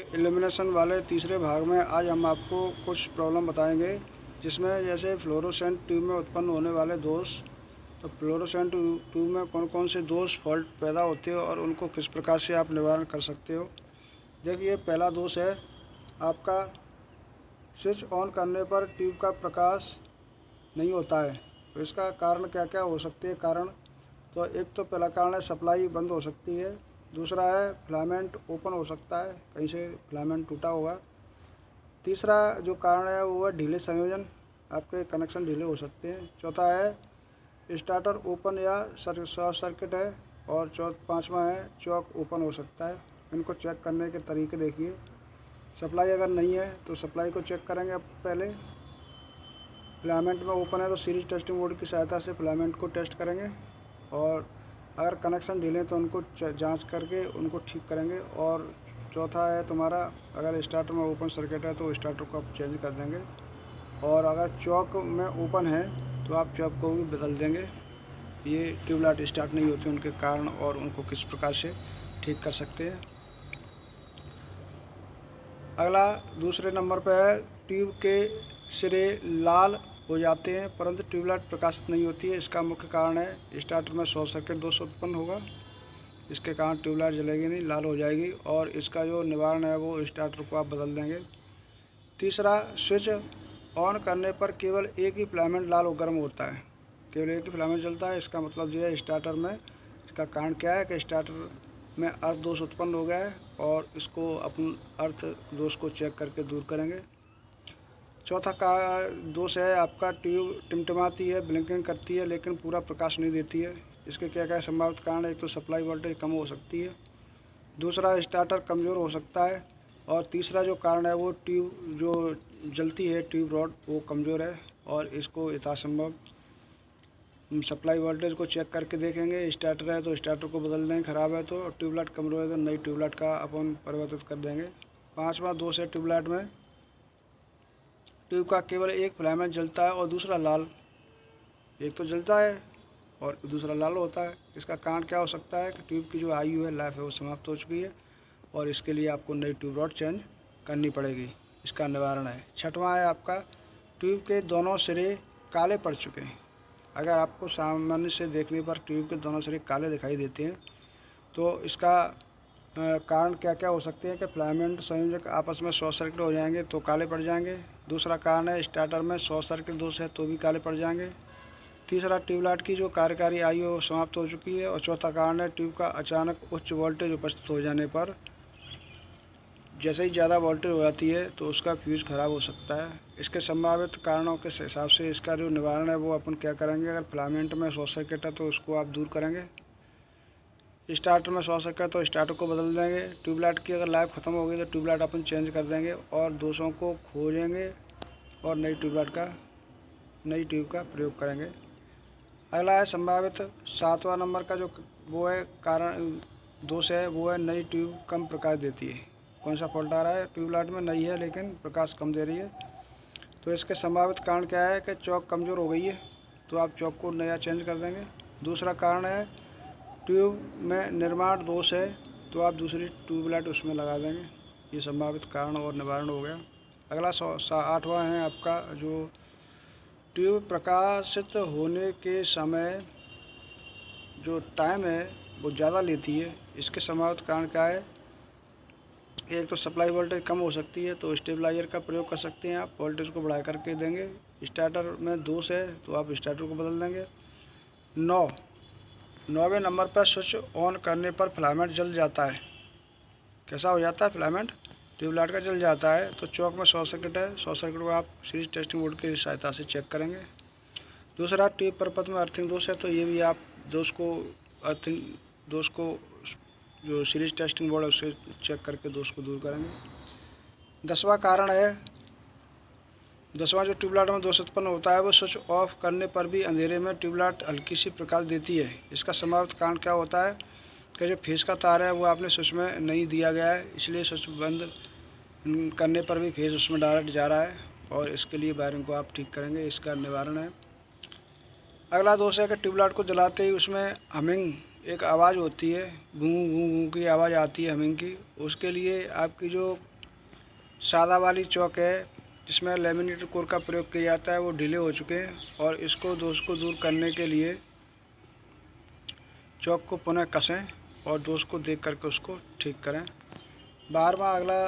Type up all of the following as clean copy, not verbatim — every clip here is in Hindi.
इल्यूमिनेशन वाले तीसरे भाग में आज हम आपको कुछ प्रॉब्लम बताएंगे, जिसमें जैसे फ्लोरोसेंट ट्यूब में उत्पन्न होने वाले दोष। तो फ्लोरोसेंट ट्यूब में कौन कौन से दोष फॉल्ट पैदा होते हो और उनको किस प्रकार से आप निवारण कर सकते हो। देखिए, पहला दोष है आपका स्विच ऑन करने पर ट्यूब का प्रकाश नहीं होता है। तो इसका कारण क्या क्या हो सकते हैं कारण। तो एक तो पहला कारण है सप्लाई बंद हो सकती है। दूसरा है फिलामेंट ओपन हो सकता है, कहीं से फिलामेंट टूटा होगा। तीसरा जो कारण है वो है ढीले संयोजन, आपके कनेक्शन ढीले हो सकते हैं। चौथा है स्टार्टर ओपन या शॉर्ट सर्किट है। और पाँचवा है चॉक ओपन हो सकता है। इनको चेक करने के तरीके देखिए। सप्लाई अगर नहीं है तो सप्लाई को चेक करेंगे आप पहले। फिलामेंट में ओपन है तो सीरीज टेस्टिंग बोर्ड की सहायता से फिलामेंट को टेस्ट करेंगे। और अगर कनेक्शन ढीले तो उनको जांच करके उनको ठीक करेंगे। और चौथा है तुम्हारा, अगर स्टार्टर में ओपन सर्किट है तो स्टार्टर को आप चेंज कर देंगे। और अगर चॉक में ओपन है तो आप चॉक को भी बदल देंगे। ये ट्यूबलाइट स्टार्ट नहीं होते, उनके कारण और उनको किस प्रकार से ठीक कर सकते हैं। अगला दूसरे नंबर पर है ट्यूब के सिरे लाल हो जाते हैं परंतु ट्यूबलाइट प्रकाशित नहीं होती है। इसका मुख्य कारण है स्टार्टर में शॉर्ट सर्किट दोष उत्पन्न होगा। इसके कारण ट्यूबलाइट जलेगी नहीं, लाल हो जाएगी। और इसका जो निवारण है वो स्टार्टर को आप बदल देंगे। तीसरा, स्विच ऑन करने पर केवल एक ही फिलामेंट लाल और गर्म होता है, केवल एक ही फिलामेंट जलता है। इसका मतलब जो है स्टार्टर में, इसका कारण क्या है कि स्टार्टर में अर्थ दोष उत्पन्न हो गया है और इसको अपन अर्थ दोष को चेक करके दूर करेंगे। चौथा का दोष है आपका ट्यूब टिमटिमाती है, ब्लिंकिंग करती है लेकिन पूरा प्रकाश नहीं देती है। इसके क्या क्या संभावित कारण है। एक तो सप्लाई वोल्टेज कम हो सकती है। दूसरा, स्टार्टर कमज़ोर हो सकता है। और तीसरा जो कारण है वो ट्यूब जो जलती है, ट्यूब रॉड वो कमज़ोर है। और इसको यथासंभव सप्लाई वोल्टेज को चेक करके देखेंगे। स्टार्टर है तो स्टार्टर को बदल देंगे, ख़राब है तो। ट्यूबलाइट कमज़ोर है तो नई ट्यूबलाइट का अपन परिवर्तित कर देंगे। पाँचवा दोष है ट्यूबलाइट में ट्यूब का केवल एक फिलामेंट जलता है और दूसरा लाल। एक तो जलता है और दूसरा लाल होता है। इसका कारण क्या हो सकता है कि ट्यूब की जो आयु है, लाइफ है, वो समाप्त हो चुकी है और इसके लिए आपको नई ट्यूब रॉड चेंज करनी पड़ेगी। इसका निवारण है। छठवां है आपका ट्यूब के दोनों सिरे काले पड़ चुके हैं। अगर आपको सामान्य से देखने पर ट्यूब के दोनों सिरे काले दिखाई देते हैं तो इसका कारण क्या क्या हो सकते हैं कि फिलामेंट संयोजक आपस में शॉर्ट सर्किट हो जाएंगे तो काले पड़ जाएंगे। दूसरा कारण है स्टार्टर में शॉर्ट सर्किट दोष है तो भी काले पड़ जाएंगे। तीसरा, ट्यूबलाइट की जो कार्यकारी आयु समाप्त हो चुकी है। और चौथा कारण है ट्यूब का अचानक उच्च वोल्टेज उपस्थित हो जाने पर, जैसे ही ज़्यादा वोल्टेज हो जाती है तो उसका फ्यूज़ ख़राब हो सकता है। इसके संभावित कारणों के हिसाब से इसका जो निवारण है वो अपन क्या करेंगे। अगर फिलामेंट में शॉर्ट सर्किट है तो उसको आप दूर करेंगे। स्टार्टर में शॉर्ट सर्किट है तो स्टार्टर को बदल देंगे। ट्यूबलाइट की अगर लाइफ ख़त्म हो गई तो ट्यूबलाइट अपन चेंज कर देंगे और दोषों को खोजेंगे और नई ट्यूब का प्रयोग करेंगे। अगला है संभावित सातवां नंबर का जो वो है कारण दोष है वो है नई ट्यूब कम प्रकाश देती है। कौन सा फॉल्ट आ रहा है। ट्यूबलाइट में नई है लेकिन प्रकाश कम दे रही है। तो इसके संभावित कारण क्या है कि चॉक कमज़ोर हो गई है तो आप चॉक को नया चेंज कर देंगे। दूसरा कारण है ट्यूब में निर्माण दोष है तो आप दूसरी ट्यूबलाइट उसमें लगा देंगे। ये संभावित कारण और निवारण हो गया। अगला आठवां है आपका जो ट्यूब प्रकाशित होने के समय जो टाइम है वो ज़्यादा लेती है। इसके संभावित कारण क्या है। एक तो सप्लाई वोल्टेज कम हो सकती है तो स्टेबलाइजर का प्रयोग कर सकते हैं आप, वोल्टेज को बढ़ा करके देंगे। स्टार्टर में दोष है तो आप स्टार्टर को बदल देंगे। 9वें नंबर पर स्विच ऑन करने पर फिलामेंट जल जाता है। कैसा हो जाता है। फिलामेंट ट्यूबलाइट का जल जाता है। तो चौक में शॉर्ट सर्किट है, शॉर्ट सर्किट को आप सीरीज टेस्टिंग बोर्ड की सहायता से चेक करेंगे। दूसरा, ट्यूब परपथ में अर्थिंग दोष है तो ये भी आप अर्थिंग दोष को जो सीरीज टेस्टिंग बोर्ड है उससे चेक करके दोष को दूर करेंगे। 10वां जो ट्यूबलाइट में दोष उत्पन्न होता है वो स्विच ऑफ करने पर भी अंधेरे में ट्यूबलाइट हल्की सी प्रकाश देती है। इसका संभावित कारण क्या होता है कि जो फेस का तार है वो आपने स्विच में नहीं दिया गया है, इसलिए स्विच बंद करने पर भी फेस उसमें डायरेक्ट जा रहा है और इसके लिए वायरिंग को आप ठीक करेंगे। इसका निवारण है। अगला दोष है कि ट्यूबलाइट को जलाते ही उसमें हमिंग एक आवाज़ होती है, गूं गूं गूं की आवाज़ आती है हमिंग की। उसके लिए आपकी जो सादा वाली चौक है जिसमें लेमिनेटेड कोर का प्रयोग किया जाता है वो ढीले हो चुके हैं और इसको दोष को दूर करने के लिए चौक को पुनः कसें और दोष को देख करके उसको ठीक करें। 12वां अगला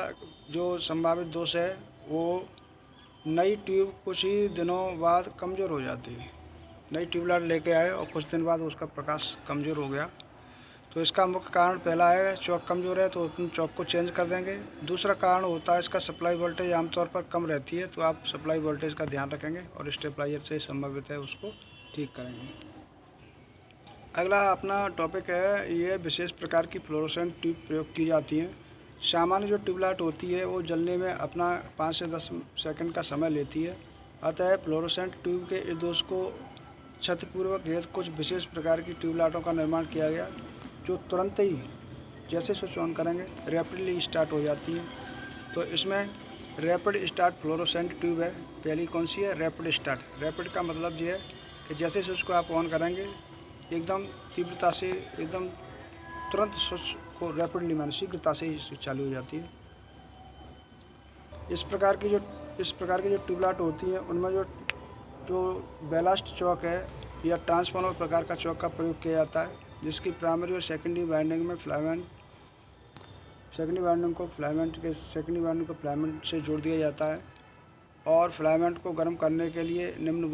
जो संभावित दोष है वो नई ट्यूब कुछ ही दिनों बाद कमज़ोर हो जाती है। नई ट्यूबलाइट लेके आए और कुछ दिन बाद उसका प्रकाश कमज़ोर हो गया, तो इसका मुख्य कारण पहला है चौक कमज़ोर है तो अपन चौक को चेंज कर देंगे। दूसरा कारण होता है इसका सप्लाई वोल्टेज आमतौर पर कम रहती है, तो आप सप्लाई वोल्टेज का ध्यान रखेंगे और स्टेबलाइजर से संभावित है उसको ठीक करेंगे। अगला अपना टॉपिक है, ये विशेष प्रकार की फ्लोरोसेंट ट्यूब प्रयोग की जाती हैं। सामान्य जो ट्यूबलाइट होती है वो जलने में अपना 5 से 10 सेकंड का समय लेती है, अतः फ्लोरोसेंट ट्यूब के इस दोष को क्षतिपूर्वक हेतु कुछ विशेष प्रकार की ट्यूबलाइटों का निर्माण किया गया जो तुरंत ही जैसे स्विच ऑन करेंगे रैपिडली स्टार्ट हो जाती है। तो इसमें रैपिड स्टार्ट फ्लोरोसेंट ट्यूब है। पहली कौन सी है? Rapid start. रैपिड का मतलब ये है कि जैसे स्विच को आप ऑन करेंगे एकदम तीव्रता से, एकदम तुरंत स्विच को रैपिडली माने शीघ्रता से ही स्विच चालू हो जाती है। इस प्रकार की जो ट्यूबलाइट होती है उनमें जो बैलास्ट चौक है या ट्रांसफार्मर प्रकार का चौक का प्रयोग किया जाता है, जिसकी प्राइमरी और सेकेंडरी वाइंडिंग में सेकेंडरी वाइंडिंग को फिलामेंट से जोड़ दिया जाता है और फिलामेंट को गर्म करने के लिए निम्न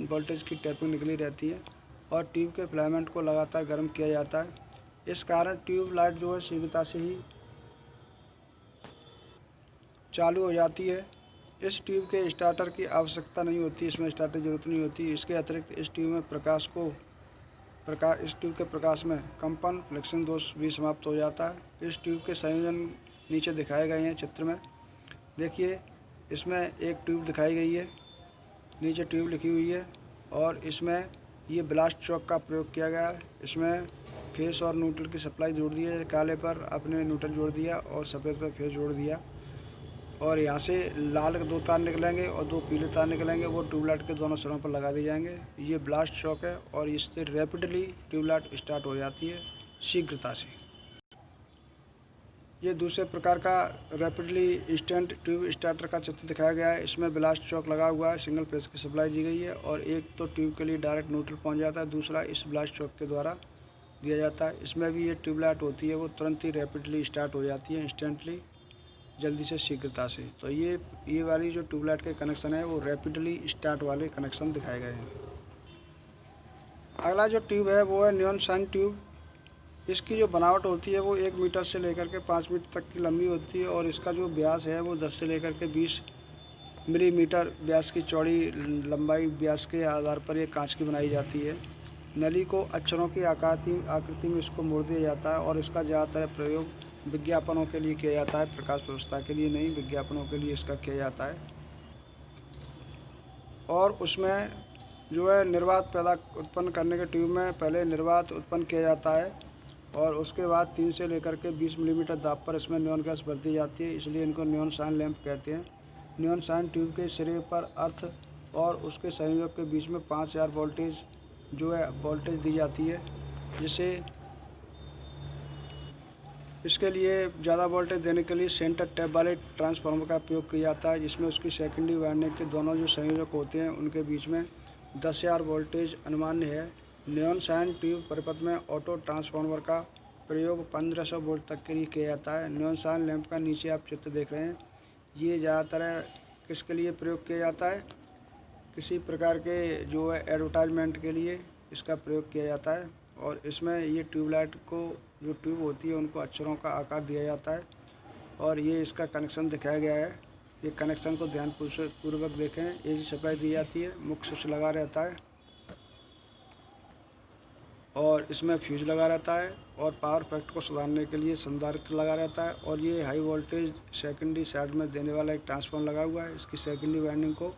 वोल्टेज की टैपिंग निकली रहती है और ट्यूब के फिलामेंट को लगातार गर्म किया जाता है। इस कारण ट्यूब लाइट जो है शीघ्रता से ही चालू हो जाती है। इस ट्यूब के स्टार्टर की आवश्यकता नहीं होती, इसमें स्टार्टर की जरूरत नहीं होती। इसके अतिरिक्त इस ट्यूब के प्रकाश में कंपन फ्लेक्सिंग दोष भी समाप्त हो जाता है। इस ट्यूब के संयोजन नीचे दिखाए गए हैं चित्र में। देखिए इसमें एक ट्यूब दिखाई गई है, नीचे ट्यूब लिखी हुई है और इसमें ये ब्लास्ट चौक का प्रयोग किया गया है। इसमें फेस और न्यूट्रल की सप्लाई जोड़ दी है। काले पर आपने न्यूट्रल जोड़ दिया और सफ़ेद पर फेस जोड़ दिया और यहाँ से लाल के 2 तार निकलेंगे और 2 पीले तार निकलेंगे, वो ट्यूबलाइट के दोनों सिरों पर लगा दिए जाएंगे। ये ब्लास्ट चौक है और इससे रैपिडली ट्यूबलाइट स्टार्ट हो जाती है शीघ्रता से। ये दूसरे प्रकार का रैपिडली इंस्टेंट ट्यूब स्टार्टर का चित्र दिखाया गया है। इसमें ब्लास्ट चौक लगा हुआ है, सिंगल फेस की सप्लाई दी गई है और एक तो ट्यूब के लिए डायरेक्ट न्यूट्रल पहुँच जाता है, दूसरा इस ब्लास्ट चौक के द्वारा दिया जाता है। इसमें भी ये ट्यूबलाइट होती है वो तुरंत ही रैपिडली स्टार्ट हो जाती है, इंस्टेंटली, जल्दी से शीघ्रता से। तो ये वाली जो ट्यूबलाइट के कनेक्शन है वो रैपिडली स्टार्ट वाले कनेक्शन दिखाए गए हैं। अगला जो ट्यूब है वो है नियॉन शाइन ट्यूब। इसकी जो बनावट होती है वो 1 मीटर से लेकर के 5 मीटर तक की लंबी होती है और इसका जो व्यास है वो 10 से लेकर के 20 मिलीमीटर व्यास की चौड़ी लंबाई व्यास के आधार पर ये कांच की बनाई जाती है। नली को अक्षरों की आकृति में इसको मोड़ दिया जाता है और इसका ज़्यादातर प्रयोग विज्ञापनों के लिए किया जाता है, प्रकाश व्यवस्था के लिए नहीं, विज्ञापनों के लिए इसका किया जाता है। और उसमें जो है निर्वात उत्पन्न करने के ट्यूब में पहले निर्वात उत्पन्न किया जाता है और उसके बाद 3 से लेकर के 20 मिलीमीटर दाब पर इसमें नियॉन गैस भर दी जाती है, इसलिए इनको नियॉन शाइन लैंप कहते हैं। नियॉन शाइन ट्यूब के सिरे पर अर्थ और उसके संयोग के बीच में 5000 वोल्टेज दी जाती है, जिसे इसके लिए ज़्यादा वोल्टेज देने के लिए सेंटर टैप वाले ट्रांसफार्मर का उपयोग किया जाता है, जिसमें उसकी सेकेंडरी वाइंडिंग के दोनों जो संयोजक होते हैं उनके बीच में 10,000 वोल्टेज अनुमान्य है। नियॉन शाइन ट्यूब परिपथ में ऑटो ट्रांसफार्मर का प्रयोग 1500 वोल्ट तक के लिए किया जाता है। नियॉन शाइन लैंप का नीचे आप चित्र देख रहे हैं, ये ज़्यादातर किसके लिए प्रयोग किया जाता है? किसी प्रकार के जो है एडवर्टाइजमेंट के लिए इसका प्रयोग किया जाता है और इसमें ये ट्यूबलाइट को जो ट्यूब होती है उनको अक्षरों का आकार दिया जाता है और ये इसका कनेक्शन दिखाया गया है। ये कनेक्शन को ध्यानपूर्वक देखें। एसी सप्लाई दी जाती है, मुख्य स्विच लगा रहता है और इसमें फ्यूज लगा रहता है और पावर फैक्टर को सुधारने के लिए संधारित्र लगा रहता है और ये हाई वोल्टेज सेकेंडरी साइड में देने वाला एक ट्रांसफार्मर लगा हुआ है। इसकी सेकेंडरी वाइंडिंग को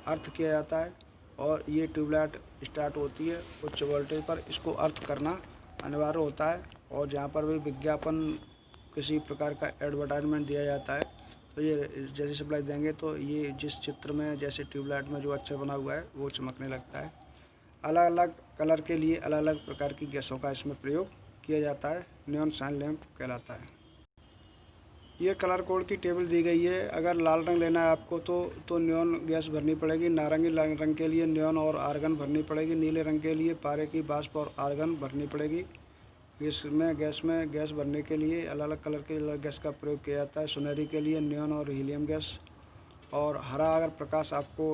अर्थ किया जाता है और ये ट्यूबलाइट स्टार्ट होती है उच्च वोल्टेज पर। इसको अर्थ करना अनिवार्य होता है और जहाँ पर भी विज्ञापन किसी प्रकार का एडवर्टाइजमेंट दिया जाता है तो ये जैसे सप्लाई देंगे तो ये जिस चित्र में जैसे ट्यूबलाइट में जो अक्षर बना हुआ है वो चमकने लगता है। अलग अलग कलर के लिए अलग अलग प्रकार की गैसों का इसमें प्रयोग किया जाता है। नियॉन शाइन लैंप कहलाता है। ये कलर कोड की टेबल दी गई है। अगर लाल रंग लेना है आपको तो नियॉन गैस भरनी पड़ेगी। नारंगी रंग के लिए नियॉन और आर्गन भरनी पड़ेगी। नीले रंग के लिए पारे की वाष्प और आर्गन भरनी पड़ेगी। इसमें गैस भरने के लिए अलग अलग कलर के गैस का प्रयोग किया जाता है। सुनहरी के लिए नियॉन और हीलियम गैस। और हरा अगर प्रकाश आपको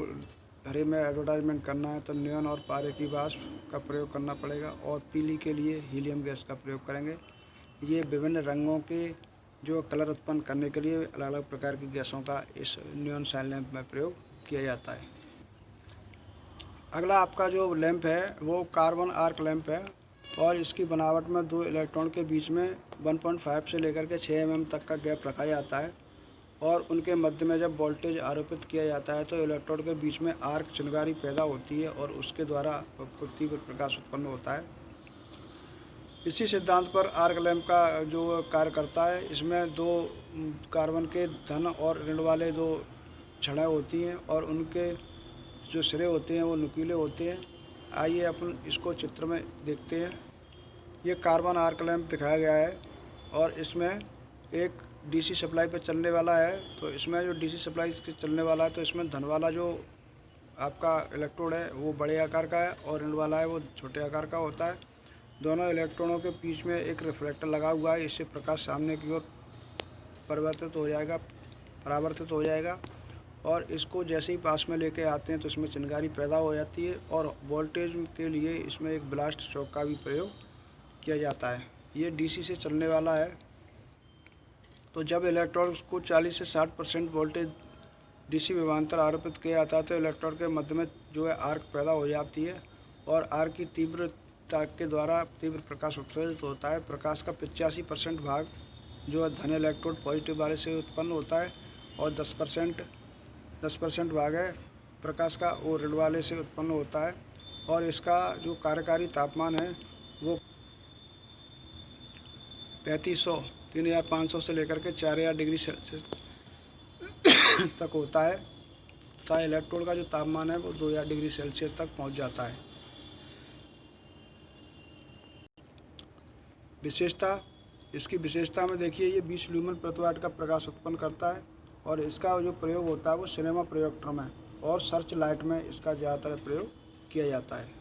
हरे में एडवर्टाइजमेंट करना है तो नियॉन और पारे की वाष्प का प्रयोग करना पड़ेगा। और पीली के लिए हीलियम गैस का प्रयोग करेंगे। ये विभिन्न रंगों के जो कलर उत्पन्न करने के लिए अलग अलग प्रकार की गैसों का इस नियॉन साइन लैंप में प्रयोग किया जाता है। अगला आपका जो लैंप है वो कार्बन आर्क लैंप है और इसकी बनावट में दो इलेक्ट्रॉन के बीच में 1.5 से लेकर के 6 mm तक का गैप रखा जाता है और उनके मध्य में जब वोल्टेज आरोपित किया जाता है तो इलेक्ट्रोड के बीच में आर्क चिंगारी पैदा होती है और उसके द्वारा तीव्र प्रकाश उत्पन्न होता है। इसी सिद्धांत पर आर्क लैंप का जो कार्य करता है, इसमें दो कार्बन के धन और ऋण वाले दो छड़ें होती हैं और उनके जो सिरे होते हैं वो नुकीले होते हैं। आइए अपन इसको चित्र में देखते हैं। ये कार्बन आर्क लैंप दिखाया गया है और इसमें एक डीसी सप्लाई पर चलने वाला है। तो इसमें जो डीसी सप्लाई चलने वाला है तो इसमें धन वाला जो आपका इलेक्ट्रोड है वो बड़े आकार का है और ऋण वाला है वो छोटे आकार का होता है। दोनों इलेक्ट्रॉनों के बीच में एक रिफ्लेक्टर लगा हुआ है। इससे प्रकाश सामने की ओर परावर्तित हो जाएगा और इसको जैसे ही पास में लेके आते हैं तो इसमें चिंगारी पैदा हो जाती है और वोल्टेज के लिए इसमें एक ब्लास्ट शॉक का भी प्रयोग किया जाता है। ये डीसी से चलने वाला है। तो जब इलेक्ट्रॉन को 40 से 60% वोल्टेज डीसी विभवांतर आरोपित किया जाता है तो इलेक्ट्रॉन के मध्य में जो है आर्क पैदा हो जाती है और आर्क की तीव्रता के द्वारा तीव्र प्रकाश उत्सर्जित होता है। प्रकाश का 85% भाग जो है धन इलेक्ट्रोड पॉजिटिव वाले से उत्पन्न होता है और 10% भाग है प्रकाश का वो ऋण वाले से उत्पन्न होता है। और इसका जो कार्यकारी तापमान है वो 3500 से लेकर के 4000 डिग्री सेल्सियस तक होता है तथा इलेक्ट्रोड का जो तापमान है वो 2000 डिग्री सेल्सियस तक पहुंच जाता है। इसकी विशेषता में देखिए, ये 20 ल्यूमेन प्रति वाट का प्रकाश उत्पन्न करता है और इसका जो प्रयोग होता है वो सिनेमा प्रोजेक्टर में और सर्च लाइट में इसका ज़्यादातर प्रयोग किया जाता है।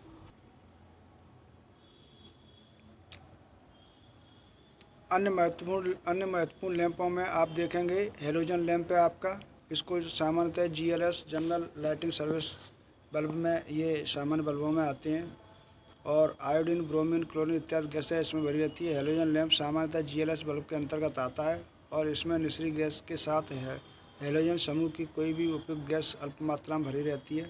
अन्य महत्वपूर्ण लैंपों में आप देखेंगे हेलोजन लैंप है आपका। इसको सामान्यतः GLS general lighting service bulb में ये सामान्य बल्बों में आते हैं और आयोडीन, ब्रोमीन, क्लोरीन इत्यादि गैसें इसमें भरी रहती है। हेलोजन लैंप सामान्यतः GLS बल्ब के अंतर्गत आता है और इसमें निश्चित गैस के साथ है हेलोजन समूह की कोई भी उपयुक्त गैस अल्प मात्रा में भरी रहती है।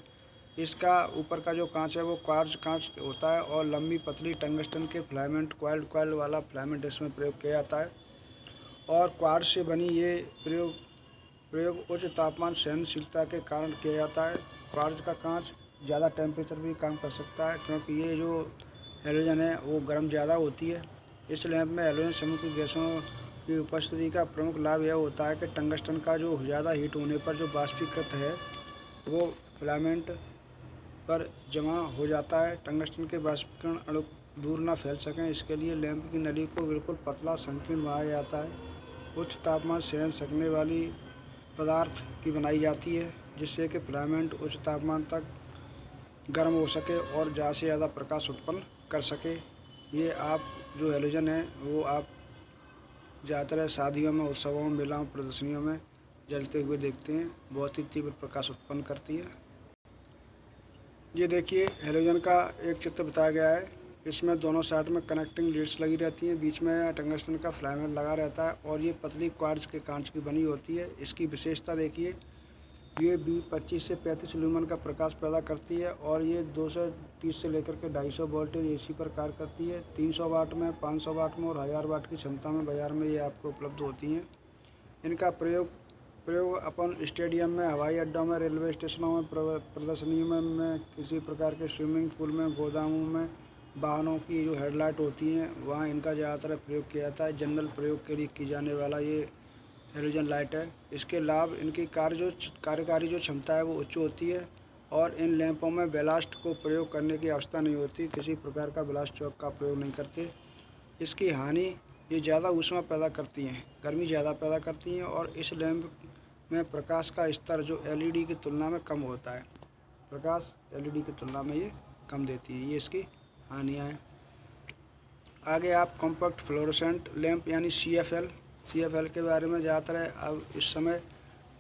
इसका ऊपर का जो कांच है वो क्वार्ट्ज कांच होता है और लंबी पतली टंगस्टन के फिलामेंट कॉइल वाला फिलामेंट इसमें प्रयोग किया जाता है। और क्वार्ट्ज से बनी ये प्रयोग उच्च तापमान सहनशीलता के कारण किया जाता है। क्वार्ट्ज का कांच ज़्यादा टेम्परेचर भी काम कर सकता है क्योंकि ये जो हेलोजन है वो गर्म ज़्यादा होती है। इस लैंप में हेलोजन समूह की गैसों की उपस्थिति का प्रमुख लाभ यह होता है कि टंगस्टन का जो ज़्यादा हीट होने पर जो वाष्पीकृत है वो फिलामेंट पर जमा हो जाता है। टंगस्टन के वाष्पीकरण अणु दूर ना फैल सकें इसके लिए लैंप की नली को बिल्कुल पतला संकीर्ण बनाया जाता है। उच्च तापमान सहन सकने वाली पदार्थ की बनाई जाती है जिससे कि फिलामेंट उच्च तापमान तक गर्म हो सके और ज़्यादा से ज़्यादा प्रकाश उत्पन्न कर सके। ये आप जो हेलोजन है वो आप ज़्यादातर शादियों में, उत्सवों में, मेलाओं, प्रदर्शनियों में जलते हुए देखते हैं। बहुत ही तीव्र प्रकाश उत्पन्न करती है। ये देखिए हेलोजन का एक चित्र बताया गया है। इसमें दोनों साइड में कनेक्टिंग लीड्स लगी रहती हैं, बीच में टंगस्टन का फिलामेंट लगा रहता है और ये पतली क्वार्ट्ज के कांच की बनी होती है। इसकी विशेषता देखिए, ये 25 से 35 ल्यूमेन का प्रकाश पैदा करती है और ये 230 से लेकर के 250 वोल्टेज AC पर कार्य करती है। 300 वाट में, 500 वाट में और 1000 वाट की क्षमता में बाज़ार में ये आपको उपलब्ध होती हैं। इनका प्रयोग अपन स्टेडियम में, हवाई अड्डों में, रेलवे स्टेशनों में, प्रदर्शनियों में, किसी प्रकार के स्विमिंग पूल में, गोदामों में, वाहनों की जो हेडलाइट होती हैं वहाँ इनका ज़्यादातर प्रयोग किया जाता है। जनरल प्रयोग के लिए की जाने वाला ये हेलोजन लाइट है। इसके लाभ, इनकी कार्यकारी जो क्षमता है वो उच्च होती है और इन लैंपों में ब्लास्ट को प्रयोग करने की आवश्यकता नहीं होती। किसी प्रकार का ब्लास्ट चौक का प्रयोग नहीं करते। इसकी हानि ये ज़्यादा ऊष्मा पैदा करती हैं, गर्मी ज़्यादा पैदा करती हैं और इस लैंप में प्रकाश का स्तर जो एलईडी की तुलना में कम होता है। प्रकाश एलईडी की तुलना में ये कम देती है। ये इसकी हानियाँ हैं। आगे आप कॉम्पैक्ट फ्लोरोसेंट लैंप यानी सीएफएल के बारे में ज़्यादातर है। अब इस समय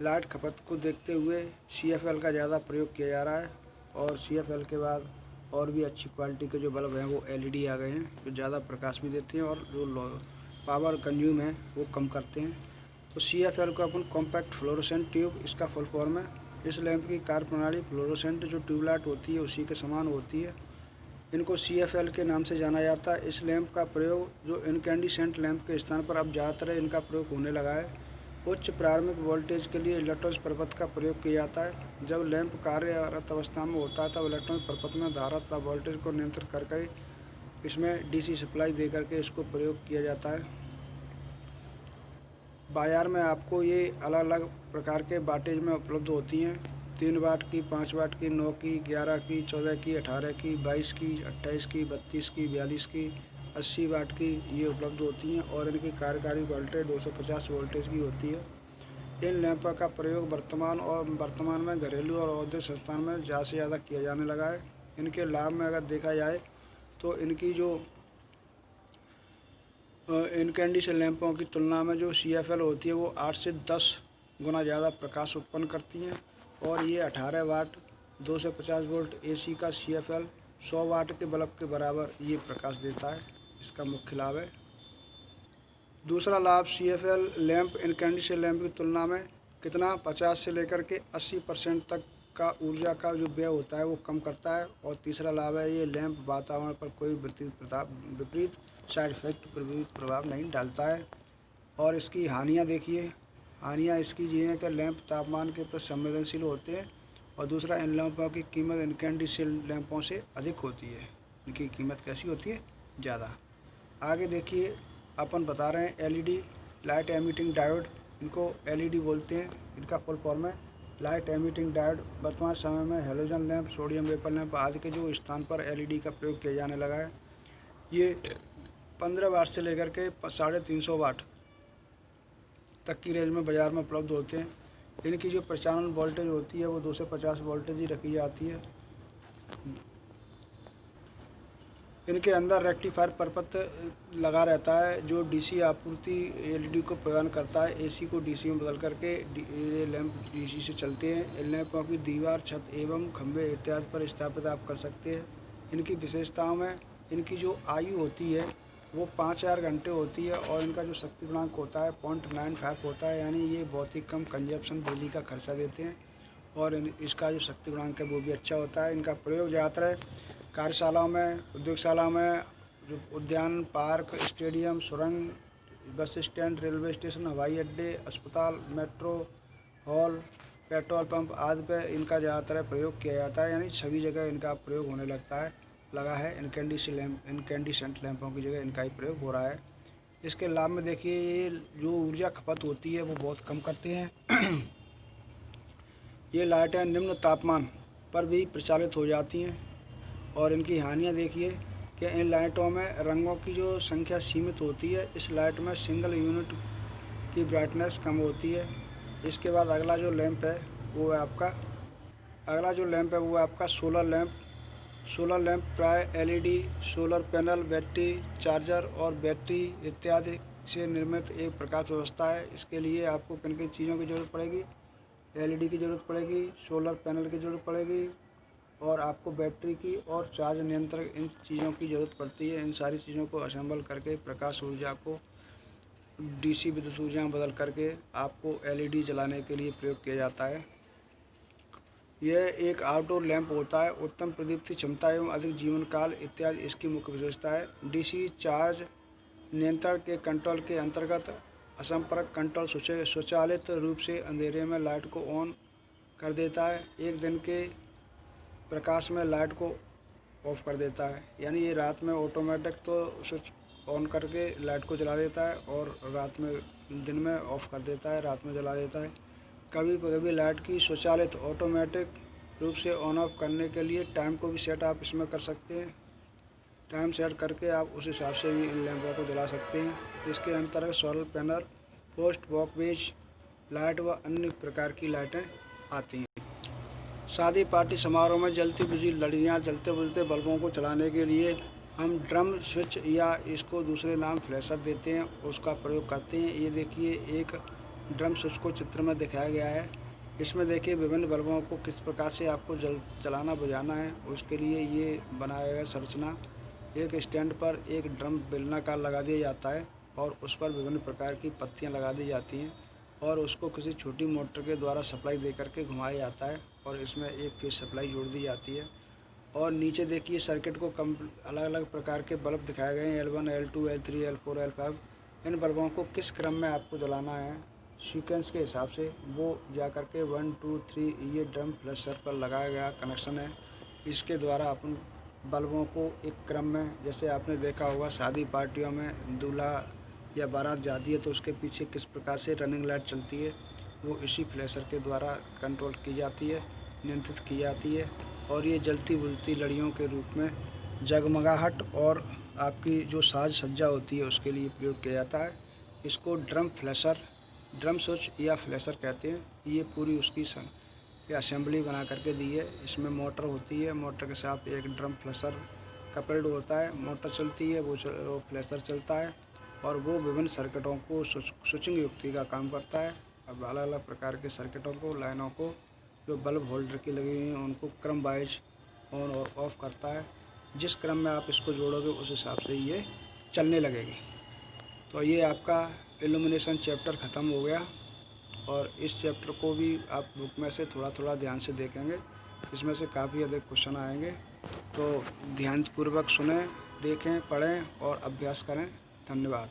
लाइट खपत को देखते हुए सीएफएल का ज़्यादा प्रयोग किया जा रहा है और सीएफएल के बाद और भी अच्छी क्वालिटी के जो बल्ब हैं वो एलईडी आ गए हैं, जो ज़्यादा प्रकाश भी देते हैं और जो पावर कंज्यूम है वो कम करते हैं। तो सीएफएल को अपन कॉम्पैक्ट फ्लोरोसेंट ट्यूब इसका फुल फॉर्म है। इस लैंप की कार्यप्रणाली फ्लोरोसेंट जो ट्यूबलाइट होती है उसी के समान होती है। इनको सीएफएल के नाम से जाना जाता है। इस लैंप का प्रयोग जो इनकैंडिसेंट लैंप के स्थान पर अब ज़्यादातर इनका प्रयोग होने लगा है। उच्च प्रारंभिक वोल्टेज के लिए इलेक्ट्रॉनिक प्रपथ का प्रयोग किया जाता है। जब लैंप कार्यरत अवस्था में होता है तब इलेक्ट्रॉनिक प्रपथ में धारा तथा वोल्टेज को नियंत्रित करके इसमें डीसी सप्लाई दे करके इसको प्रयोग किया जाता है। बाज़ार में आपको ये अलग अलग प्रकार के वाटेज में उपलब्ध होती हैं। 3 वाट की, 5 वाट की, 9 की, 11 की, 14 की, 18 की, 22 की, 28 की, 32 की, 42 की, 80 वाट की ये उपलब्ध होती हैं और इनकी कार्यकारी वोल्टेज 250 वोल्टेज की होती है। इन लैंपों का प्रयोग वर्तमान में घरेलू और औद्योगिक संस्थान में ज़्यादा से ज़्यादा किया जाने लगा है। इनके लाभ में अगर देखा जाए तो इनकी जो इनकैंडिसेंट लैंपों की तुलना में जो सीएफएल होती है वो 8 से 10 गुना ज़्यादा प्रकाश उत्पन्न करती हैं और ये 18 वाट 250 वोल्ट एसी का सीएफएल 100 वाट के बल्ब के बराबर ये प्रकाश देता है। इसका मुख्य लाभ है। दूसरा लाभ सीएफएल लैंप इनकैंडिसेंट लैंप की तुलना में कितना 50 से लेकर के 80% तक का ऊर्जा का जो व्यय होता है वो कम करता है। और तीसरा लाभ है ये लैंप वातावरण पर कोई विपरीत साइड इफेक्ट प्रभाव नहीं डालता है। और इसकी हानियाँ देखिए। हानियाँ इसकी ये हैं कि लैंप तापमान के प्रति संवेदनशील होते हैं और दूसरा इन लैंपों की कीमत इनकैंडिसेंट लैंपों से अधिक होती है। इनकी कीमत कैसी होती है? ज़्यादा। आगे देखिए अपन बता रहे हैं एलईडी लाइट एमिटिंग डायोड। इनको एलईडी बोलते हैं। इनका फुल फॉर्म है लाइट एमिटिंग डायोड। वर्तमान समय में halogen lamp, sodium vapour lamp आदि के जो स्थान पर एलईडी का प्रयोग किया जाने लगा है। ये 15 वाट से लेकर के 350 वाट तक की रेंज में बाज़ार में उपलब्ध होते हैं। इनकी जो प्रचालन वोल्टेज होती है वो 250 वोल्टेज ही रखी जाती है। इनके अंदर रेक्टिफायर परपथ लगा रहता है जो डीसी आपूर्ति एलईडी को प्रदान करता है। एसी को डीसी में बदल करके ये लैंप डीसी से चलते हैं। इन लैंपों की दीवार, छत एवं खंभे इत्यादि पर स्थापित आप कर सकते हैं। इनकी विशेषताओं में इनकी जो आयु होती है वो 5000 घंटे होती है और इनका जो शक्ति गुणांक होता है 0.95 होता है, यानी ये बहुत ही कम कंजप्शन बिजली का खर्चा देते हैं और इसका जो शक्ति गुणांक है वो भी अच्छा होता है। इनका प्रयोग ज़्यादातर कार्यशालाओं में, उद्योगशाला में, जो उद्यान, पार्क, स्टेडियम, सुरंग, बस स्टैंड, रेलवे स्टेशन, हवाई अड्डे, अस्पताल, मेट्रो, हॉल, पेट्रोल पंप आदि पे इनका ज़्यादातर प्रयोग किया जाता है। यानी सभी जगह इनका प्रयोग होने लगा है। इनकैंडिसेंट लैंपों की जगह इनका ही प्रयोग हो रहा है। इसके लाभ में देखिए ये जो ऊर्जा खपत होती है वो बहुत कम करते हैं। ये लाइटें निम्न तापमान पर भी प्रचालित हो जाती हैं। और इनकी हानियाँ देखिए कि इन लाइटों में रंगों की जो संख्या सीमित होती है। इस लाइट में सिंगल यूनिट की ब्राइटनेस कम होती है। इसके बाद अगला जो लैंप है वो है आपका सोलर लैंप प्राय LED, solar panel, battery charger और बैटरी इत्यादि से निर्मित एक प्रकाश व्यवस्था है। इसके लिए आपको किन किन चीज़ों की ज़रूरत पड़ेगी? एलईडी की ज़रूरत पड़ेगी, सोलर पैनल की ज़रूरत पड़ेगी और आपको बैटरी की और चार्ज नियंत्रक इन चीज़ों की ज़रूरत पड़ती है। इन सारी चीज़ों को असेंबल करके प्रकाश ऊर्जा को डीसी विद्युत ऊर्जा में बदल करके आपको एलईडी जलाने के लिए प्रयोग किया जाता है। यह एक आउटडोर लैंप होता है। उत्तम प्रदीप्ति क्षमता एवं अधिक जीवन काल इत्यादि इसकी मुख्य विशेषता है। डीसी चार्ज नियंत्रण के कंट्रोल के अंतर्गत असंपर्क कंट्रोल स्वचालित रूप से अंधेरे में लाइट को ऑन कर देता है। एक दिन के प्रकाश में लाइट को ऑफ कर देता है। यानी ये रात में ऑटोमेटिक तो स्विच ऑन करके लाइट को जला देता है और दिन में ऑफ कर देता है, रात में जला देता है। कभी कभी लाइट की स्वचालित ऑटोमेटिक रूप से ऑन ऑफ करने के लिए टाइम को भी सेट आप इसमें कर सकते हैं। टाइम सेट करके आप उस हिसाब से भी इन लैंपों को जला सकते हैं। इसके अंतर्गत solar panel, post walkways light व अन्य प्रकार की लाइटें आती हैं। शादी पार्टी समारोह में जलती बिजली लड़ियाँ, जलते बुझते बल्बों को चलाने के लिए हम ड्रम स्विच या इसको दूसरे नाम फ्लैशर देते हैं, उसका प्रयोग करते हैं। ये देखिए एक ड्रम स्विच को चित्र में दिखाया गया है। इसमें देखिए विभिन्न बल्बों को किस प्रकार से आपको चलाना बुझाना है, उसके लिए ये बनाया गया संरचना। एक स्टैंड पर एक ड्रम बेलनाकार लगा दिया जाता है और उस पर विभिन्न प्रकार की पत्तियां लगा दी जाती हैं और उसको किसी छोटी मोटर के द्वारा सप्लाई दे करके घुमाया जाता है और इसमें एक फेज सप्लाई जोड़ दी जाती है। और नीचे देखिए सर्किट को अलग अलग प्रकार के बल्ब दिखाए गए हैं, L1, L2, L3, L4, L5। इन बल्बों को किस क्रम में आपको जलाना है सीक्वेंस के हिसाब से, वो जा कर के 1, 2, 3 ये ड्रम फ्लैशर पर लगाया गया कनेक्शन है। इसके द्वारा अपन बल्बों को एक क्रम में, जैसे आपने देखा होगा शादी पार्टियों में दूल्हा या बारात जाती है तो उसके पीछे किस प्रकार से रनिंग लाइट चलती है, वो इसी फ्लैशर के द्वारा कंट्रोल की जाती है, नियंत्रित की जाती है। और ये जलती बुझती लड़ियों के रूप में जगमगाहट और आपकी जो साज सज्जा होती है उसके लिए प्रयोग किया जाता है। इसको ड्रम फ्लैशर, ड्रम स्विच या फ्लैशर कहते हैं। ये पूरी उसकी असेंबली बना करके दी है। इसमें मोटर होती है, मोटर के साथ एक ड्रम फ्लैशर कपल्ड होता है, मोटर चलती है, वो फ्लैशर चलता है और वो विभिन्न सर्किटों को स्विचिंग युक्ति का काम करता है। अब अलग अलग प्रकार के सर्किटों को, लाइनों को जो बल्ब होल्डर की लगी हुई हैं उनको क्रम वाइज ऑन और ऑफ करता है। जिस क्रम में आप इसको जोड़ोगे उस हिसाब से ये चलने लगेगी। तो ये आपका इल्यूमिनेशन चैप्टर ख़त्म हो गया और इस चैप्टर को भी आप बुक में से थोड़ा थोड़ा ध्यान से देखेंगे। इसमें से काफ़ी अधिक क्वेश्चन आएंगे, तो ध्यानपूर्वक सुनें, देखें, पढ़ें और अभ्यास करें। धन्यवाद।